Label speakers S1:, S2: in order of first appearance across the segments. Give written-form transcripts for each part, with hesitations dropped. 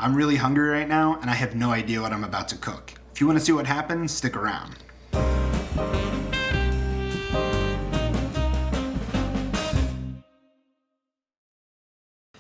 S1: I'm really hungry right now and I have no idea what I'm about to cook. If you want to see what happens, stick around.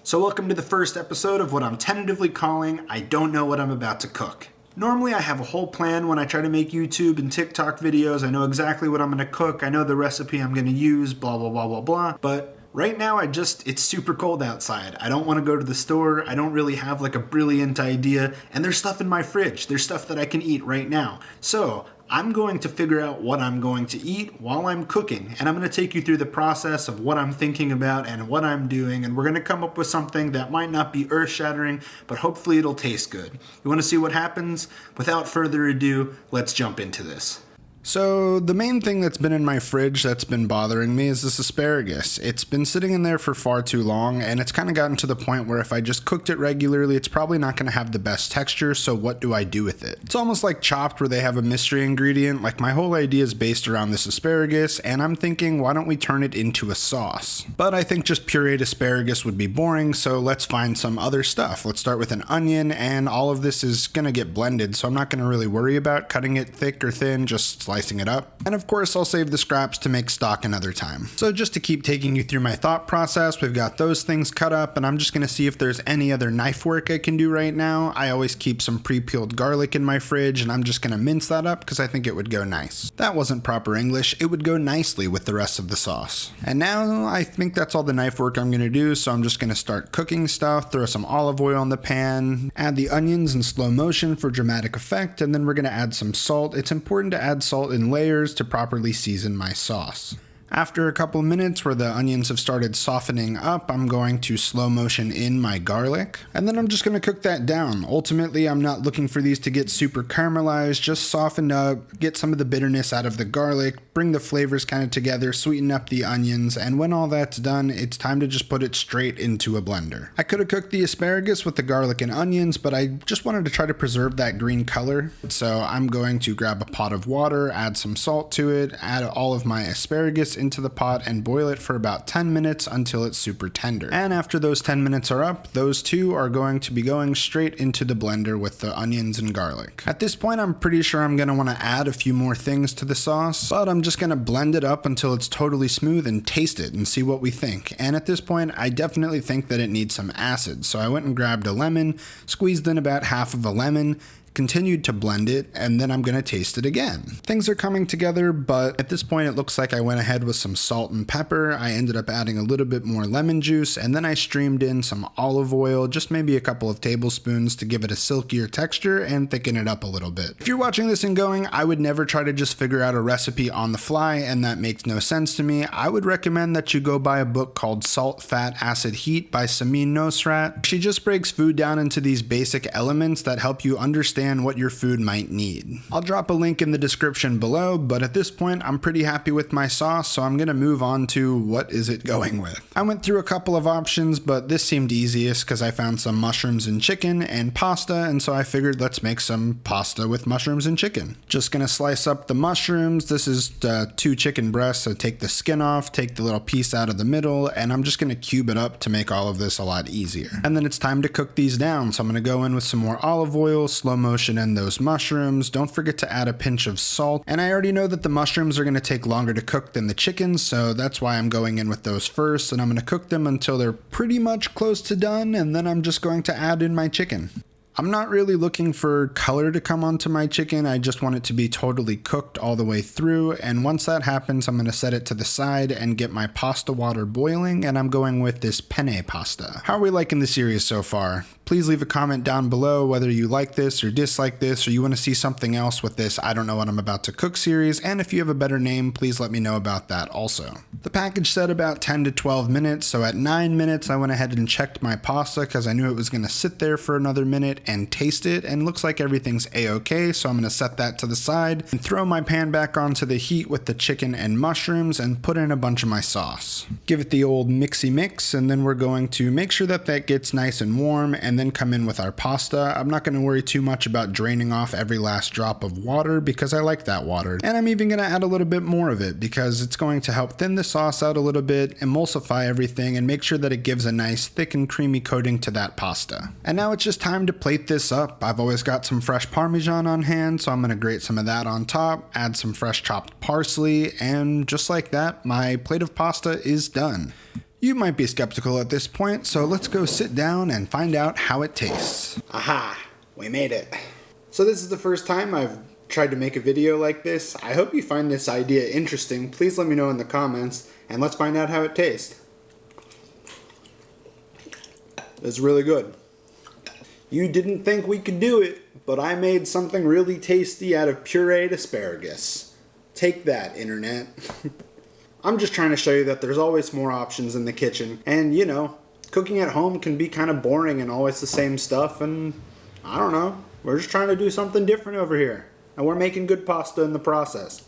S1: So welcome to the first episode of what I'm tentatively calling I Don't Know What I'm About to Cook. Normally I have a whole plan when I try to make YouTube and TikTok videos. I know exactly what I'm going to cook. I know the recipe I'm going to use, blah, blah, blah, blah, blah. But right now it's super cold outside. I don't want to go to the store. I don't really have like a brilliant idea. And there's stuff in my fridge. There's stuff that I can eat right now. So I'm going to figure out what I'm going to eat while I'm cooking. And I'm going to take you through the process of what I'm thinking about and what I'm doing. And we're going to come up with something that might not be earth-shattering, but hopefully it'll taste good. You want to see what happens? Without further ado, let's jump into this. So the main thing that's been in my fridge that's been bothering me is this asparagus. It's been sitting in there for far too long, and it's kind of gotten to the point where if I just cooked it regularly, it's probably not going to have the best texture, so what do I do with it? It's almost like Chopped where they have a mystery ingredient. Like my whole idea is based around this asparagus, and I'm thinking why don't we turn it into a sauce? But I think just pureed asparagus would be boring, so let's find some other stuff. Let's start with an onion, and all of this is going to get blended, so I'm not going to really worry about cutting it thick or thin, just slicing it up. And of course, I'll save the scraps to make stock another time. So just to keep taking you through my thought process, we've got those things cut up, and I'm just going to see if there's any other knife work I can do right now. I always keep some pre-peeled garlic in my fridge, and I'm just going to mince that up because I think it would go nice. That wasn't proper English. It would go nicely with the rest of the sauce. And now I think that's all the knife work I'm going to do, so I'm just going to start cooking stuff, throw some olive oil in the pan, add the onions in slow motion for dramatic effect, and then we're going to add some salt. It's important to add salt in layers to properly season my sauce. After a couple minutes where the onions have started softening up, I'm going to slow motion in my garlic, and then I'm just going to cook that down. Ultimately, I'm not looking for these to get super caramelized, just soften up, get some of the bitterness out of the garlic, bring the flavors kind of together, sweeten up the onions, and when all that's done, it's time to just put it straight into a blender. I could have cooked the asparagus with the garlic and onions, but I just wanted to try to preserve that green color, so I'm going to grab a pot of water, add some salt to it, add all of my asparagus into the pot and boil it for about 10 minutes until it's super tender. And after those 10 minutes are up, those two are going to be going straight into the blender with the onions and garlic. At this point, I'm pretty sure I'm going to want to add a few more things to the sauce, but I'm just going to blend it up until it's totally smooth and taste it and see what we think. And at this point, I definitely think that it needs some acid. So I went and grabbed a lemon, squeezed in about half of a lemon, continued to blend it, and then I'm going to taste it again. Things are coming together, but at this point it looks like I went ahead with some salt and pepper. I ended up adding a little bit more lemon juice, and then I streamed in some olive oil, just maybe a couple of tablespoons to give it a silkier texture and thicken it up a little bit. If you're watching this and going, I would never try to just figure out a recipe on the fly, and that makes no sense to me. I would recommend that you go buy a book called Salt, Fat, Acid, Heat by Samin Nosrat. She just breaks food down into these basic elements that help you understand what your food might need. I'll drop a link in the description below, but at this point I'm pretty happy with my sauce, so I'm gonna move on to what is it going with. I went through a couple of options, but this seemed easiest because I found some mushrooms and chicken and pasta, and so I figured let's make some pasta with mushrooms and chicken. Just gonna slice up the mushrooms. This is 2 chicken breasts, so take the skin off, take the little piece out of the middle, and I'm just gonna cube it up to make all of this a lot easier. And then it's time to cook these down, so I'm gonna go in with some more olive oil, slow motion in those mushrooms. Don't forget to add a pinch of salt, and I already know that the mushrooms are going to take longer to cook than the chicken, so that's why I'm going in with those first, and I'm going to cook them until they're pretty much close to done, and then I'm just going to add in my chicken. I'm not really looking for color to come onto my chicken. I just want it to be totally cooked all the way through, and once that happens, I'm going to set it to the side and get my pasta water boiling, and I'm going with this penne pasta. How are we liking the series so far? Please leave a comment down below whether you like this or dislike this, or you want to see something else with this I Don't Know What I'm About to Cook series, and if you have a better name, please let me know about that also. The package said about 10 to 12 minutes, so at 9 minutes I went ahead and checked my pasta because I knew it was going to sit there for another minute and taste it, and looks like everything's a-okay, so I'm going to set that to the side and throw my pan back onto the heat with the chicken and mushrooms and put in a bunch of my sauce. Give it the old mixy mix, and then we're going to make sure that that gets nice and warm, and and then come in with our pasta. I'm not going to worry too much about draining off every last drop of water because I like that water. And I'm even going to add a little bit more of it because it's going to help thin the sauce out a little bit, emulsify everything, and make sure that it gives a nice thick and creamy coating to that pasta. And now it's just time to plate this up. I've always got some fresh Parmesan on hand, so I'm going to grate some of that on top, add some fresh chopped parsley, and just like that, my plate of pasta is done. You might be skeptical at this point, so let's go sit down and find out how it tastes. Aha! We made it. So this is the first time I've tried to make a video like this. I hope you find this idea interesting. Please let me know in the comments, and let's find out how it tastes. It's really good. You didn't think we could do it, but I made something really tasty out of pureed asparagus. Take that, internet. I'm just trying to show you that there's always more options in the kitchen, and you know, cooking at home can be kind of boring and always the same stuff, and I don't know, we're just trying to do something different over here, and we're making good pasta in the process.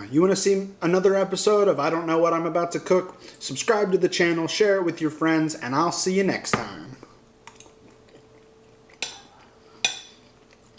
S1: You want to see another episode of I Don't Know What I'm About to Cook? Subscribe to the channel, share it with your friends, and I'll see you next time.